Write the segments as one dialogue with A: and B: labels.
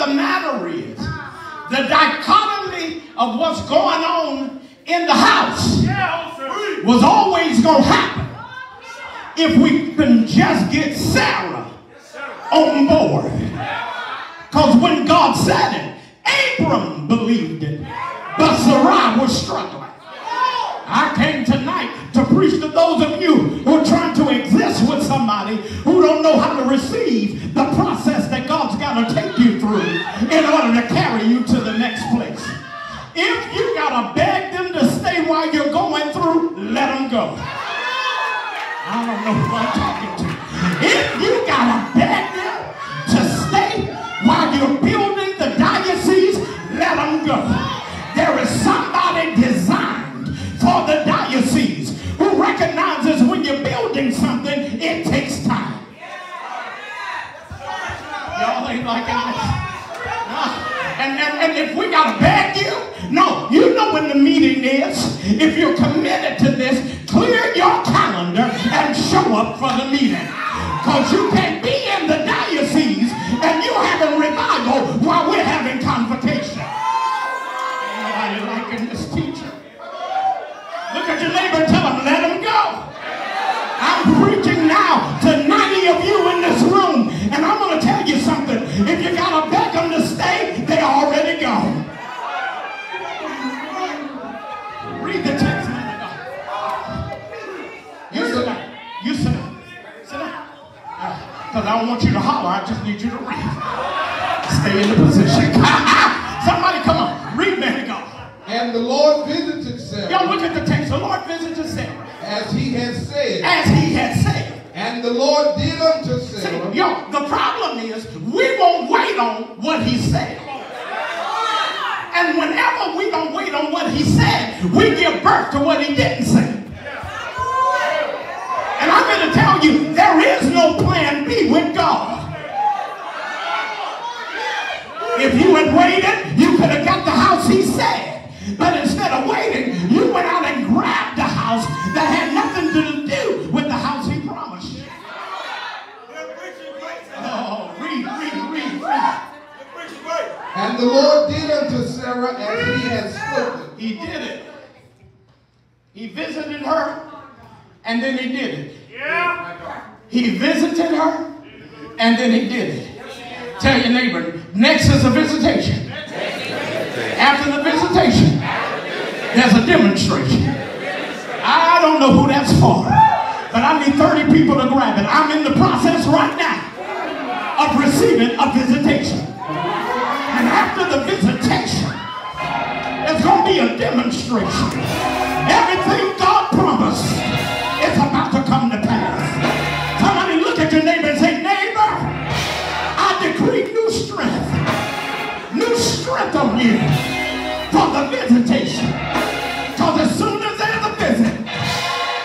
A: the matter is, the dichotomy of what's going on in the house was always going to happen if we can just get Sarah on board. Because when God said it, Abram believed it, but Sarai was struggling. I came tonight to preach to those of you who are trying to exist with somebody who don't know how to receive the process that God's got to take you through in order to carry you to the next place. If you got to beg them to stay while you're going through, let them go. I don't know who I'm talking to. If you got to beg them to stay while you're building the diocese, let them go. There is somebody designed for the diocese who recognizes when you're building something, it takes time. Y'all ain't liking this. And if we got to beg you, no, you know when the meeting is. If you're committed to this, clear your calendar and show up for the meeting. Because you can't be in the diocese and you're having revival while we're having convocation. Ain't nobody liking this teacher. Look at your neighbor and tell him, let him go. I'm preaching now to 90 of you in this room, and I'm going to tell you something. If you got to beg them to stay, they're already gone. Read the text, man of God. You sit down. You sit down. Sit down. Because I don't want you to holler. I just need you to read. Stay in the position. Somebody come on. Read, man of God.
B: And the Lord visited Sarah.
A: Y'all look at the text. The Lord visited Sarah.
B: As he had said.
A: As he had said.
B: And the Lord did unto Sarah.
A: See, yo, the problem is we won't wait on what he said. And whenever we don't wait on what he said, we give birth to what he didn't say. And I'm going to tell you, there is no plan B with God. If you had waited, you could have got the house he said. But instead of waiting, you went out and grabbed the house that had nothing to do with the house he promised you. Oh, read.
B: And the Lord did unto Sarah as he had spoken.
A: He did it. He visited her, and then he did it. He visited her, and then he did it. Tell your neighbor, next is a visitation. After the visitation, there's a demonstration. I don't know who that's for, but I need 30 people to grab it. I'm in the process right now of receiving a visitation. And after the visitation, there's going to be a demonstration. Everything God promised is about to come to pass. Somebody look at your neighbor and say, neighbor, I decree new strength on you for the visitation. Because as soon as there's a visit,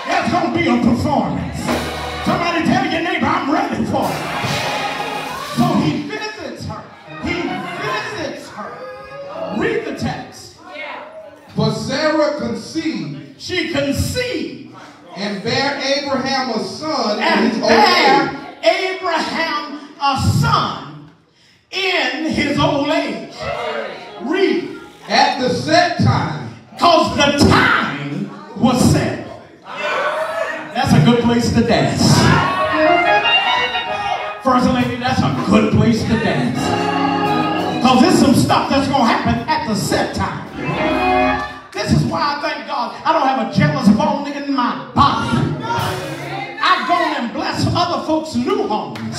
A: there's going to be a performance. Somebody tell your neighbor, I'm ready for it. So he visits her. He visits her. Read the text.
B: For Sarah conceived.
A: She conceived.
B: And bare Abraham a son.
A: And bare Abraham a son in his old age. Read.
B: At the set time.
A: Because the time was set. That's a good place to dance. First lady, that's a good place to dance. Because there's some stuff that's going to happen at the set time. This is why I thank God I don't have a jealous bone in my body. I've gone and blessed other folks' new homes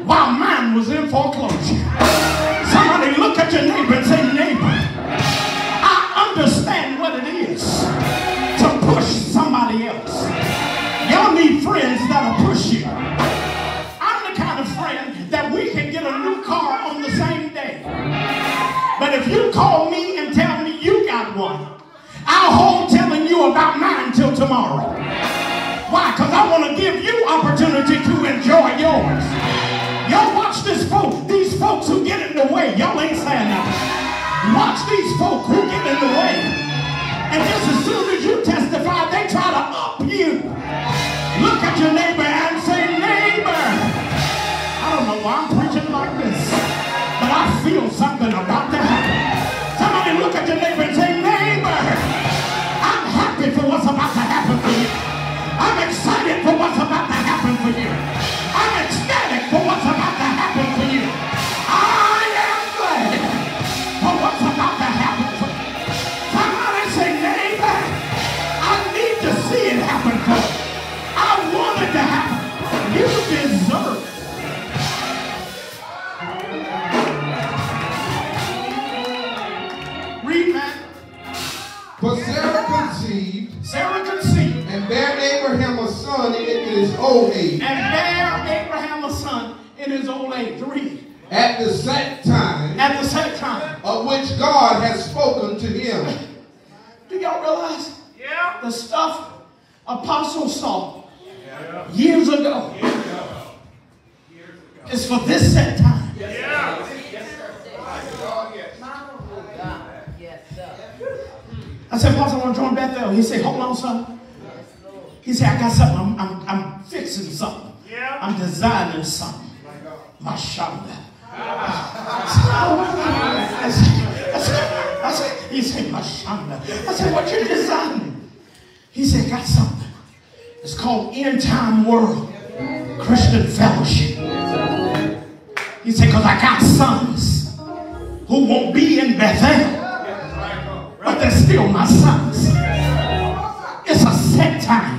A: while mine was in foreclosure. Somebody look at your neighbor and say, neighbor, I understand what it is to push somebody else. Y'all need friends that'll push you. I'm the kind of friend that we can get a new car on the same day. But if you call me and tell me you got one, I'll hold telling you about mine till tomorrow. Why? Because I want to give you opportunity to enjoy yours. Y'all watch these folks who get in the way. Y'all ain't saying nothing. Watch these folks who get in the way. And just as soon as you testify, they try to up you. Look at your neighbor and say, neighbor. I don't know why I'm preaching like this, but I feel
B: old age.
A: And bare Abraham a son in his old age. Read.
B: At the set time.
A: At the set time.
B: Of which God has spoken to him.
A: Do y'all realize? Yeah. The stuff Apostle saw years ago is for this set time. Yeah. I said, Apostle, I want to join Bethel. He said, hold on, son. He said, I got something. I'm fixing something. Yeah. I'm designing something. Mashallah. I said, he said, Mashallah. I said, what you designing? He said, got something. It's called End Time World Christian Fellowship. He said, because I got sons who won't be in Bethel, but they're still my sons. It's a set time.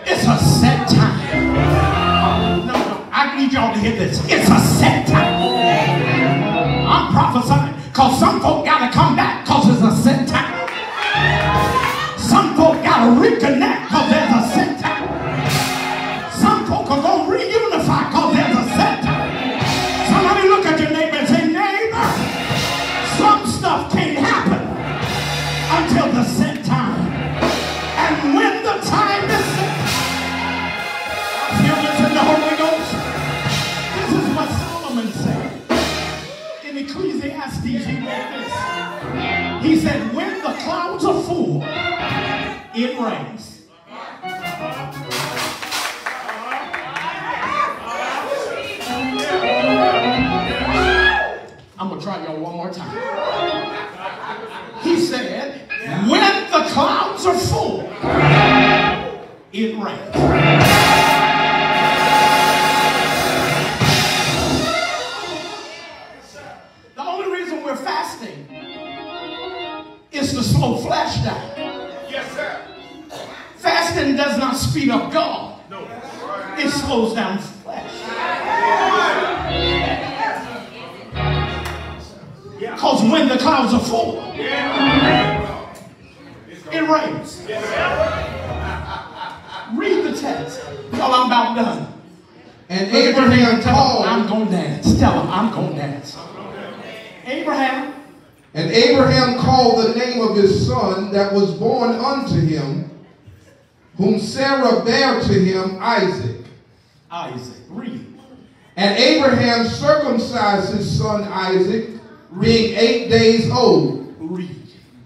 A: It's a set time. No, I need y'all to hear this. It's a set time. I'm prophesying because some folk got to come back because it's a set time. Some folk got to reconnect because there's a set time. Some folk are going to reunify because there's a set time. Somebody look at your neighbor and say, neighbor, some stuff can't happen until the set time. And when the time is set, I feel this in the Holy Ghost. This is what Solomon said. In Ecclesiastes, he wrote this. He said, when the clouds are full, it rains. I'm going to try y'all one more time. He said, when the clouds are full, it rains. The only reason we're fasting is to slow flesh down. Yes, sir. Fasting does not speed up God. No. It slows down flesh. Because when the clouds are full, it rains. Read the text. Tell I'm about done.
B: And Abraham called.
A: I'm going to dance. Tell him I'm going to dance. Abraham.
B: And Abraham called the name of his son that was born unto him, whom Sarah bare to him, Isaac.
A: Isaac. Read.
B: And Abraham circumcised his son Isaac, being 8 days old,
A: read,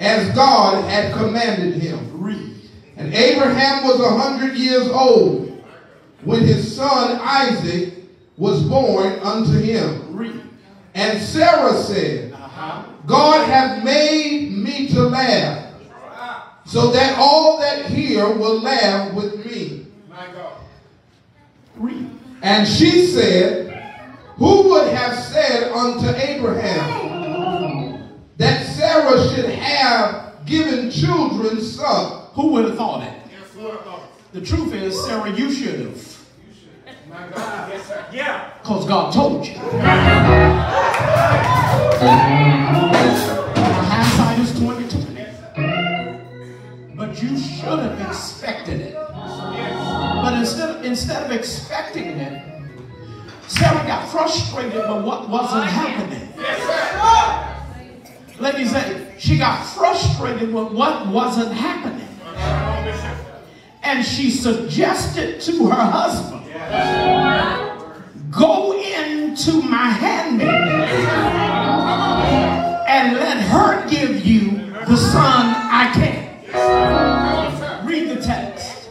B: as God had commanded him.
A: Read.
B: And Abraham was 100 years old when his son Isaac was born unto him.
A: Read.
B: And Sarah said, God hath made me to laugh, so that all that hear will laugh with me. My God.
A: Read.
B: And she said, who would have said unto Abraham that Sarah should have given children son?
A: Who would have thought it? The truth is, Sarah, you should have.
B: My God. Yes, sir.
A: Yeah. Because God told you. Hindsight is 20/20. But you should have expected it. But instead of expecting it, Sarah got frustrated with what wasn't happening. Let me say, she got frustrated with what wasn't happening. And she suggested to her husband, go into my handmaid and let her give you the son I can. Read the text.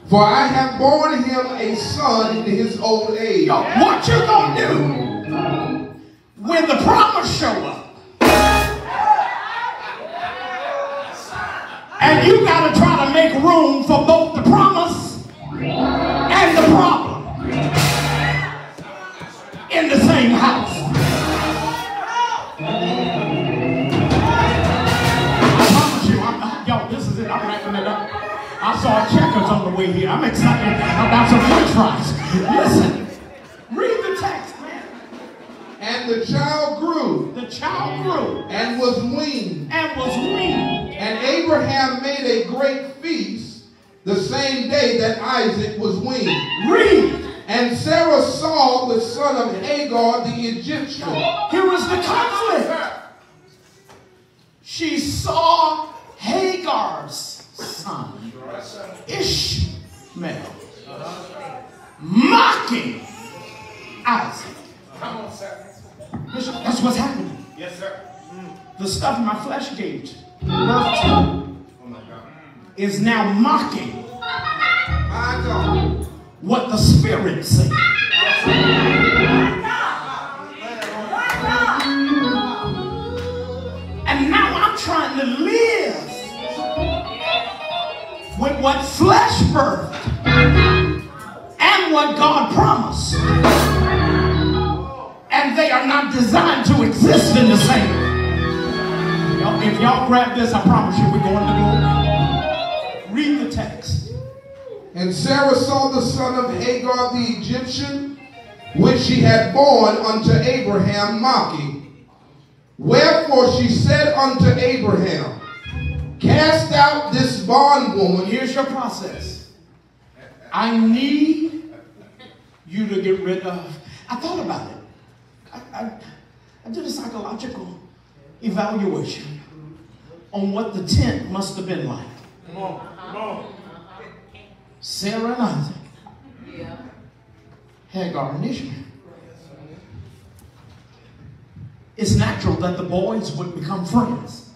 B: For I have borne him a son in his old age.
A: Yo, what you gonna do when the promise show up? And you gotta try to make room for both the promise and the problem in the same house. I promise you, yo, this is it. I'm wrapping it up. I saw Checkers on the way here. I'm excited about some french fries. Listen, read the text, man.
B: And the child grew.
A: The child grew.
B: And was weaned.
A: And was weaned.
B: And Abraham made a great feast the same day that Isaac was weaned.
A: Read.
B: And Sarah saw the son of Hagar the Egyptian.
A: Here was the conflict. She saw Hagar's son, Ishmael, mocking Isaac. Bishop, that's what's happening.
C: Yes, sir.
A: The stuff my flesh gave birth to is now mocking what the Spirit said. And now I'm trying to live with what flesh birthed and what God promised. And they are not designed to exist in the same. If y'all grab this, I promise you we're going to glory. Read the text.
B: And Sarah saw the son of Hagar the Egyptian, which she had borne unto Abraham, mocking. Wherefore she said unto Abraham, cast out this bondwoman.
A: Here's your process. I need you to get rid of. I thought about it. I did a psychological evaluation on what the tent must have been like.
C: Come on. Come on.
A: Sarah and Isaac. Hagar and Ishmael. It's natural that the boys would become friends.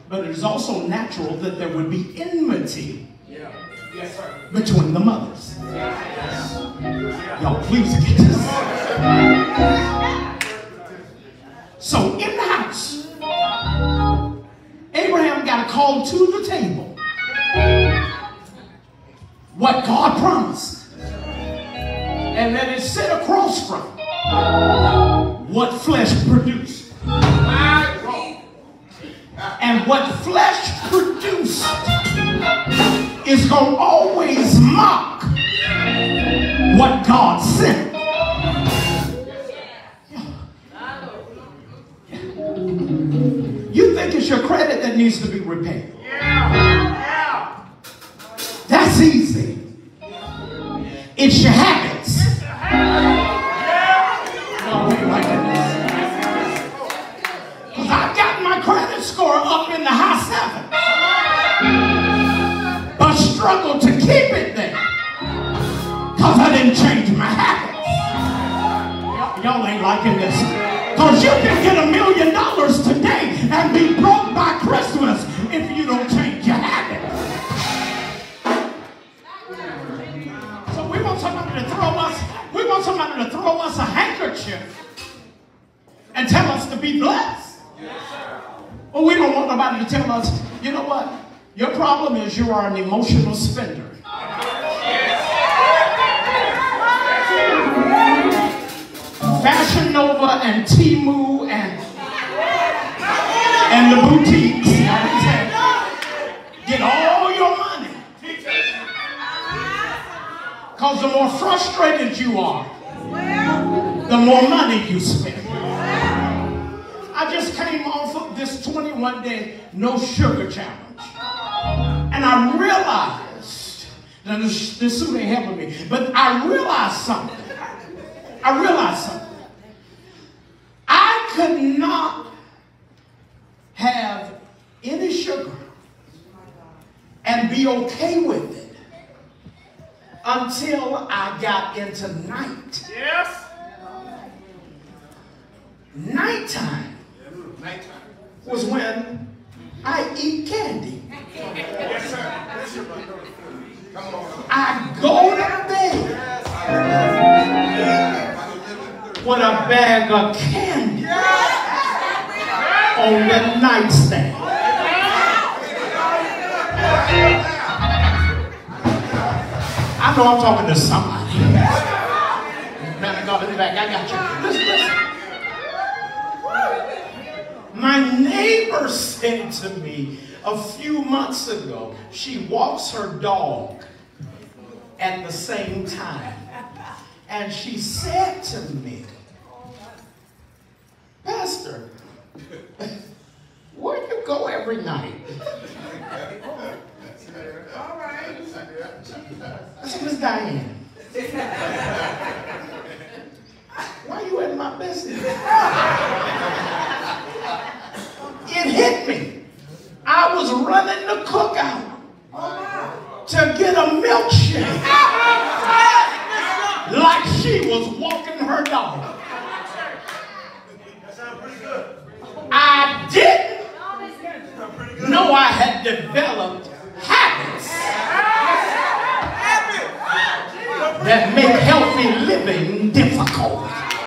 A: But it is also natural that there would be enmity between the mothers. Y'all, please get this. So in the house, Abraham got a call to the table. What God promised. And then it sit across from what flesh produced. And what flesh produced is going to always mock what God sent. You think it's your credit that needs to be repaired. That's easy. It's your habits. No, wait, like this. Because I've got my credit score up in the high 7s, but struggle to keep it there because I didn't change my habits. Y'all ain't liking this. Because you can get $1 million today and be broke by Christmas if you don't change your habits. So we want somebody to throw us a handkerchief and tell us to be blessed. Well, we don't want nobody to tell us, you know what? Your problem is you are an emotional spender. Fashion Nova and Temu and the boutiques get all your money. Because the more frustrated you are, the more money you spend. I just came off of this 21-day no sugar challenge. And I realized, now this suit ain't helping me, but I realized something. I could not have any sugar and be okay with it until I got into night.
C: Yes.
A: Nighttime was when I eat candy.
C: Yes, sir. Come on.
A: I go to bed with a bag of candy on the nightstand. I know I'm talking to somebody. Man of God in the back, I got you. Listen. My neighbor said to me a few months ago, she walks her dog at the same time. And she said to me, Pastor, where do you go every night? I said, Miss Diane, why you in my business? It hit me. I was running the cookout to get a milkshake like she was walking her dog. I didn't know I had developed habits that make healthy living difficult.